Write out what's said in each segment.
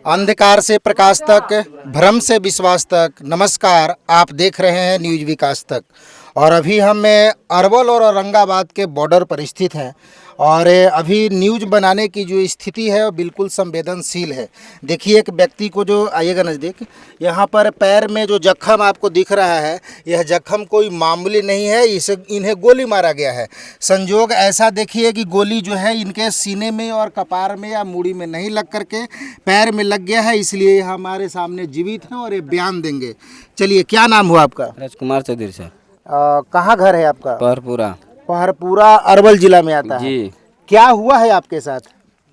अंधकार से प्रकाश तक, भ्रम से विश्वास तक। नमस्कार, आप देख रहे हैं न्यूज विकास तक। और अभी हम अरवल और औरंगाबाद के बॉर्डर पर स्थित हैं और अभी न्यूज बनाने की जो स्थिति है वो बिल्कुल संवेदनशील है। देखिए एक व्यक्ति को जो आइएगा नज़दीक, यहाँ पर पैर में जो जख्म आपको दिख रहा है, यह जख्म कोई मामूली नहीं है। इसे इन्हें गोली मारा गया है। संजोग ऐसा देखिए कि गोली जो है इनके सीने में और कपार में या मूड़ी में नहीं लग करके पैर में लग गया है, इसलिए हमारे सामने जीवित हैं और ये बयान देंगे। चलिए, क्या नाम हुआ आपका? राजकुमार चौधरी सर। कहाँ घर है आपका? पहरपुरा। पहरपुरा अरवल जिला में आता है जी। क्या हुआ है आपके साथ?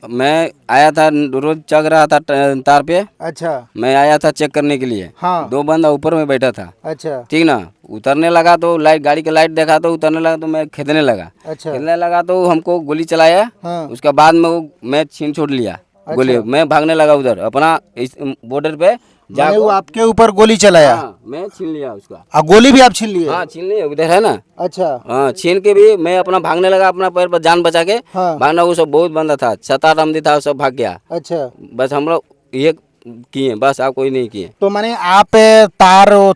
मैं आया था, रोज चग रहा था तार पे। अच्छा। मैं आया था चेक करने के लिए। हाँ। 2 बंदा ऊपर में बैठा था। अच्छा। ठीक ना, उतरने लगा तो लाइट, गाड़ी का लाइट देखा तो उतरने लगा तो मैं खेदने लगा। अच्छा। खेदने लगा तो हमको गोली चलाया। हाँ। उसके बाद में मैं छीन छोड़ लिया। गोली मैं भागने लगा उधर अपना बॉर्डर पे माने वो आपके ऊपर गोली चलाया? हाँ, मैं छीन लिया उसका। गोली भी आप छीन लिए? हाँ, छीन लिया, उधर है ना। अच्छा। हाँ, छीन के भी मैं अपना भागने लगा, अपना पैर पर जान बचा के। हाँ। भागना, वो सब बहुत बंदा था, 7-8 आदमी था, सब भाग गया। अच्छा। बस हम लोग ये किए, बस आप कोई नहीं किए। तो माने आप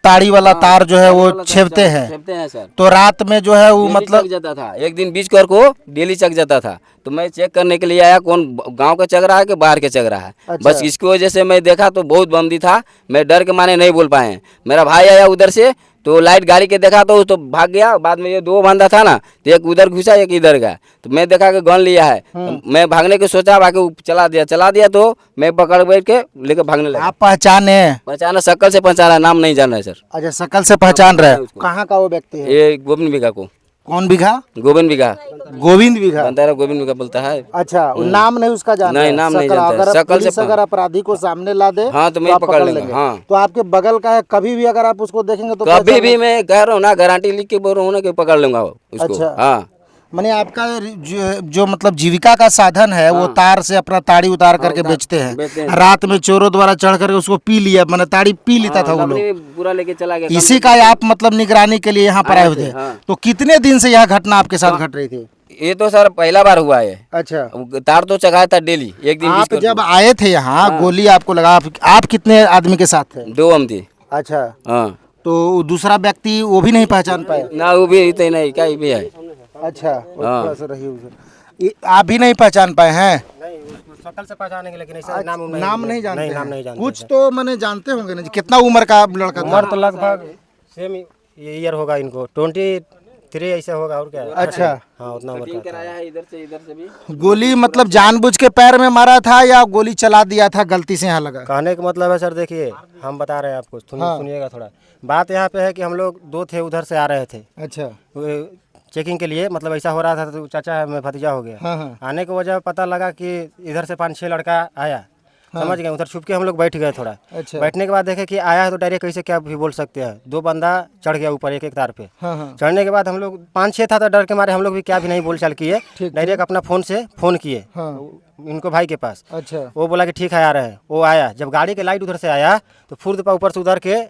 ताड़ी वाला तार जो है वो छेपते हैं सर। तो रात में जो है वो मतलब चक जाता था, एक दिन बीच कर को डेली चक जाता था। तो मैं चेक करने के लिए आया कौन गांव का चक रहा है कि बाहर के चक रहा है। अच्छा। बस इसकी वजह से मैं देखा तो बहुत बंदी था, मैं डर के माने नहीं बोल पाए। मेरा भाई आया उधर से तो लाइट गाड़ी के देखा तो भाग गया। बाद में ये 2 बंदा था ना, तो एक उधर घुसा एक इधर गया। तो मैं देखा कि गन लिया है। तो मैं भागने के सोचा, बाकी चला दिया तो मैं पकड़ बैठ के लेकर भागने लगा। आप पहचाने? पहचाना, शक्ल से पहचाना, नाम नहीं जान रहा है सर। अच्छा, शकल से पहचान रहे। कहाँ का वो व्यक्ति है? ये गोविंद बिघा को। कौन बिघा? गोविंद बिघा। गोविंद बिघा। बंदारा गोविंद बिघा बोलता है। अच्छा, नाम नहीं उसका जानते? नहीं, नाम नहीं जानता है। शकल से अगर अपराधी को सामने ला दे हाँ तो मैं आप पकड़ लेंगे। हाँ। तो आपके बगल का है, कभी भी अगर आप उसको देखेंगे तो कभी भी मैं कह रहा हूँ ना, गारंटी लिख के बोल रहा हूँ ना कि पकड़ लूंगा उसको। अच्छा। हाँ। माने आपका जो मतलब जीविका का साधन है वो तार से अपना ताड़ी उतार करके बेचते हैं। रात में चोरों द्वारा चढ़ करके उसको पी लिया, माने ताड़ी पी लेता था वो लोग। पूरा लेके चला गया। इसी का आप मतलब निगरानी के लिए यहाँ पर आए हुए थे। तो कितने दिन से यह घटना आपके साथ घट रही थी? ये तो सर पहला बार हुआ है। अच्छा। तार तो चगाया था डेली, एक दिन। आप जब आए थे यहाँ, गोली आपको लगा, आप कितने आदमी के साथ थे? 2 हम थे। अच्छा। हाँ। तो दूसरा व्यक्ति वो भी नहीं पहचान पाए? ना, वो भी नहीं, क्या भी है। अच्छा। थोड़ा सा रही उधर। आप भी नहीं पहचान पाए हैं? शकल से पहचानेंगे, लेकिन ऐसा नाम नहीं जानते? नाम नहीं जानते। कुछ तो मैंने जानते होंगे ना जी। कितना उम्र का लड़का था? उम्र तो लगभग सेम ईयर होगा इनको, 23 ऐसे होगा, और क्या। अच्छा। हाँ, उतना उम्र का कराया है इधर से भी। गोली मतलब जानबूझ के पैर में मारा था या गोली चला दिया था, गलती से यहाँ लगा? कहने का मतलब है सर, देखिए हम बता रहे हैं आपको, सुनिएगा थोड़ा। बात यहाँ पे है कि हम लोग 2 थे, उधर से आ रहे थे। अच्छा। चेकिंग के लिए, मतलब ऐसा हो रहा था तो चाचा है, मैं भतीजा हो गया। हाँ। आने की वजह पता लगा कि इधर से 5-6 लड़का आया। समझ गए, उधर छुप के हम लोग बैठ गए थोड़ा। अच्छा। बैठने के बाद देखे कि आया है तो डायरेक्ट कैसे क्या भी बोल सकते हैं। 2 बंदा चढ़ गया ऊपर एक तार पे। हाँ। चढ़ने के बाद हम लोग 5-6 था तो डर के मारे हम लोग भी क्या भी नहीं बोल चाल किए, डायरेक्ट अपना फ़ोन से फ़ोन किए इनको भाई के पास। अच्छा। वो बोला कि ठीक है आ रहे हैं। वो आया, जब गाड़ी के लाइट उधर से आया तो फुर्द पर ऊपर से उधर के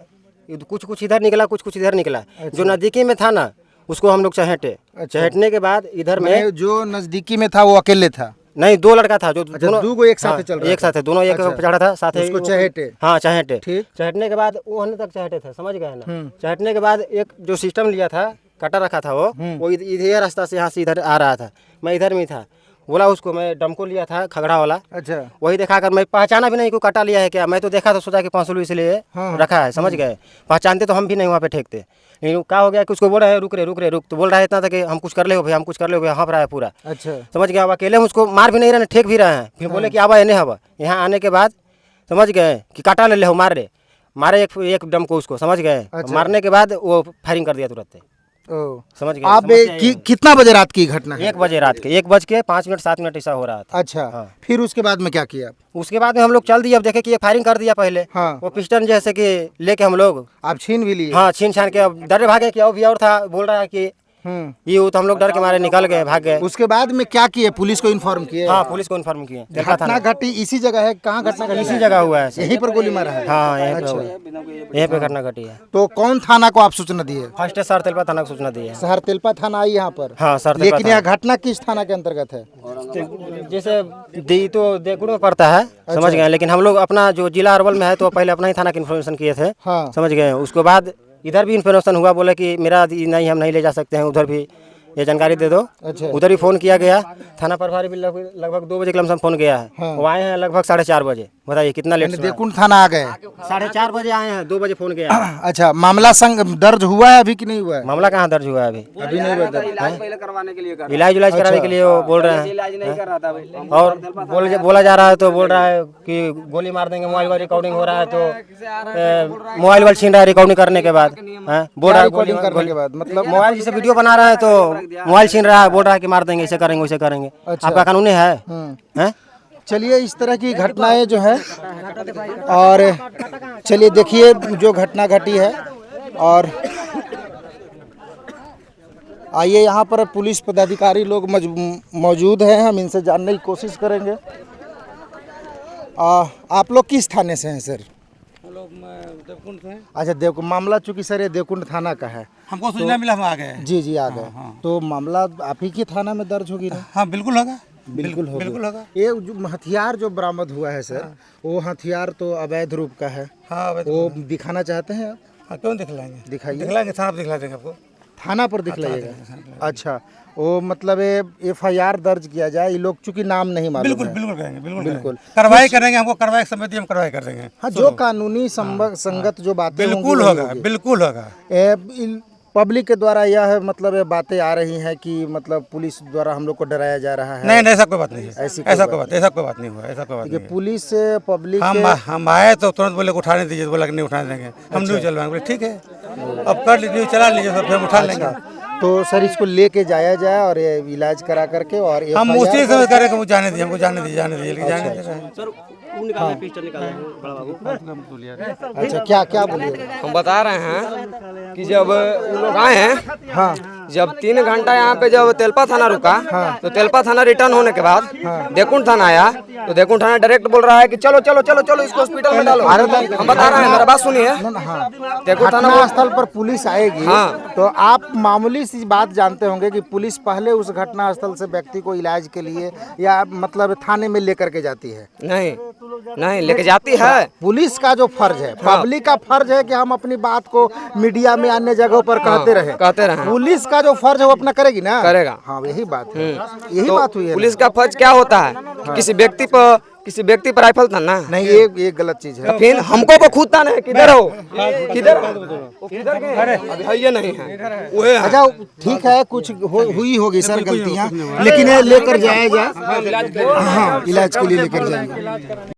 कुछ इधर निकला, कुछ इधर निकला। जो नज़दीकी में था ना उसको हम लोग चहेटे। चहेटने के बाद इधर में जो नजदीकी में था वो अकेले था? नहीं, 2 लड़का था जो दोनों एक साथ चल रहा एक साथ दोनों एक चढ़ा था साथ उसको चहेटे? हाँ, चहेटे। ठीक। चहेटने के बाद वो हन तक चहेटे थे, समझ गए ना। चहेटने के बाद एक जो सिस्टम लिया था, कटा रखा था, वो इधर रास्ता से यहाँ से इधर आ रहा था। मैं इधर में था, बोला उसको, मैं डमको लिया था खगड़ा वाला। अच्छा। वही देखा कर मैं पहचाना भी नहीं को काटा लिया है क्या। मैं तो देखा तो सोचा कि 500 इसलिए रखा है, समझ गए। पहचानते तो हम भी नहीं वहाँ पे ठेकते। लेकिन क्या हो गया कि उसको बोल रहे हैं रुक। तो बोल रहा है इतना था कि हम कुछ कर ले भैया, हम कुछ कर ले भैया, हाँफ रहा है पूरा। अच्छा। समझ गया। अब अकेले उसको मार भी नहीं रहे, ठेक भी रहे हैं। फिर बोले कि आवा नहीं हवा। यहाँ आने के बाद समझ गए कि काटा ले हो, मारे एक डम को उसको, समझ गए। मारने के बाद वो फायरिंग कर दिया तुरंत। समझ गए। आप कितना बजे रात की घटना है? 1 बजे रात के, 1:05-7 ऐसा हो रहा था। अच्छा। फिर उसके बाद में क्या किया? उसके बाद में हम लोग चल दिए। अब देखे कि ये फायरिंग कर दिया पहले। वो पिस्टन जैसे कि लेके हम लोग, आप छीन भी लिए? हाँ, छीन छान के अब डरे भागे कि और भी और था, बोल रहा है कि ये वो तो हम लोग डर के मारे निकल गए, भाग गए। उसके बाद में क्या किए, पुलिस को इन्फॉर्म किए? हाँ, पुलिस को इन्फॉर्म किए। तेलपा घटना थाना घटी इसी जगह है? कहाँ घटना घटी? इसी जगह हुआ है सर। यहीं पर गोली मारा है? हाँ, यहीं पे हुआ है। यहीं पे घटना घटी है। तो कौन थाना को आप सूचना दिए? फर्स्ट सर तेलपा थाना को सूचना दी है। शहर तेलपा थाना आई यहाँ पर? हाँ सर, तेलपा लेकिन यह घटना किस थाना के अंतर्गत है? थाना। जैसे दी तो देकुड़ में पड़ता है, समझ गए। लेकिन हम लोग अपना जो जिला अरवल में है तो पहले अपना ही थाना की इन्फॉर्मेशन किए थे, हाँ। समझ गए। उसके बाद इधर भी इन्फॉर्मेशन हुआ, बोले कि मेरा नहीं, हम नहीं ले जा सकते हैं, उधर भी ये जानकारी दे दो। अच्छा। उधर भी फ़ोन किया गया। थाना प्रभारी भी लगभग 2 बजे के लमसम फ़ोन गया है। हाँ। वो आए हैं लगभग 4:30 बजे। बताइए कितना लेट से देकुंड थाना आ गए? 4:30 बजे आए हैं, 2 बजे फ़ोन गया है। अच्छा, मामला दर्ज हुआ है अभी कि नहीं हुआ है? मामला कहाँ दर्ज हुआ है अभी? अभी नहीं हुआ दर्ज। इलाज पहले करवाने के लिए कर इलाज कराने के लिए वो बोल रहे हैं। इलाज नहीं कर रहा था भाई। और बोला जा रहा है तो बोल रहा है कि गोली मार देंगे। मोबाइल वाली रिकॉर्डिंग हो रहा है तो मोबाइल वाल छीन रहा है रिकॉर्डिंग करने के बाद। बोल रहा है रिकॉर्डिंग करने के बाद मतलब मोबाइल जैसे वीडियो बना रहा है तो मोबाइल छीन रहा है, बोल रहा है कि मार देंगे, ऐसे करेंगे वैसे करेंगे। आपका कानूनी है? हैं? चलिए, इस तरह की घटनाएं जो है, और चलिए देखिए जो घटना घटी है। और आइए, यहाँ पर पुलिस पदाधिकारी लोग मौजूद हैं, हम इनसे जानने की कोशिश करेंगे। आप लोग किस थाने से हैं सर? देवकुंड से। अच्छा, देवकुंड। मामला चूंकि सर ये देवकुंड थाना का है, हमको सूचना मिला, हम आ गए। जी जी आ गए। तो मामला आप ही के थाना में दर्ज होगी ना? हाँ बिल्कुल होगा, बिल्कुल होगा। बिल्कुल होगा। ये जो हथियार जो बरामद हुआ है सर, वो हथियार तो अवैध रूप का है। हाँ वो दिखाना चाहते हैं आप? हाँ, क्यों दिखलाएंगे? दिखाइए। दिखलाएंगे, थाना पर दिखला देंगे आपको। थाना पर दिखलाइएगा? अच्छा, वो मतलब FIR दर्ज किया जाए। ये लोग चूंकि नाम नहीं मालूम बिल्कुल है। बिल्कुल करेंगे, बिल्कुल बिल्कुल। करेंगे। कार्रवाई करेंगे, हमको कार्रवाई की समिति हम कार्रवाई कर देंगे। हाँ, जो कानूनी संगत जो बातें होंगी बिल्कुल वही होगा, होगी। बिल्कुल होगा। पब्लिक के द्वारा यह मतलब ये बातें आ रही हैं कि मतलब पुलिस द्वारा हम लोग को डराया जा रहा है। नहीं नहीं, ऐसा कोई बात नहीं है। ऐसी ऐसा कोई बात नहीं हुआ, ऐसा कोई बात देखिए, नहीं है। पुलिस से पब्लिक हम आए तो तुरंत बोले कि उठाने दीजिए, बोला कि नहीं उठाने देंगे, हम न्यूज़ चलवाएंगे। बोले ठीक है, अब कर लीजिए, चला लीजिए, फिर हम उठा लेंगे। तो सर इसको लेके जाया जाए और ये इलाज करा करके और हम FIR उसी समय करें कि वो जाने दीजिए, हमको जाने दीजिए, जाने दीजिए, लेकिन जाने दीजिए। अच्छा, क्या क्या बोलिए? हम बता रहे हैं कि जब वो लोग आए हैं, हाँ जब 3 घंटा यहाँ पे जब तेलपा थाना रुका, तो तेलपा थाना रिटर्न होने के बाद देकुंड थाना आया, तो देकुंड थाना डायरेक्ट बोल रहा है कि चलो चलो चलो चलो इसको हॉस्पिटल में डालो। हम बता रहे हैं, मेरा बात सुनिए। देकुंड थाना घटना स्थल पर पुलिस आएगी। हाँ। तो आप मामूली सी बात जानते होंगे कि पुलिस पहले उस घटना स्थल से व्यक्ति को इलाज के लिए या मतलब थाने में लेकर के जाती है? नहीं नहीं लेके जाती है। पुलिस का जो फर्ज है, पब्लिक का फर्ज है कि हम अपनी बात को मीडिया में अन्य जगहों पर कहते रहे। पुलिस का जो फर्ज है वो अपना करेगी ना? करेगा। हाँ, यही बात है, यही तो बात हुई है। पुलिस का फर्ज क्या होता है? किसी व्यक्ति पर राइफल था ना, नहीं, ये गलत चीज है। फिर हमको को खुद था ना, किधर हो, किधर वो किधर गए? अभी है ये नहीं है, वो है। अच्छा, ठीक है, कुछ हुई होगी सर गलतियाँ, लेकिन ये लेकर जाया जाए। हाँ, इलाज के लिए लेकर जाएंगे।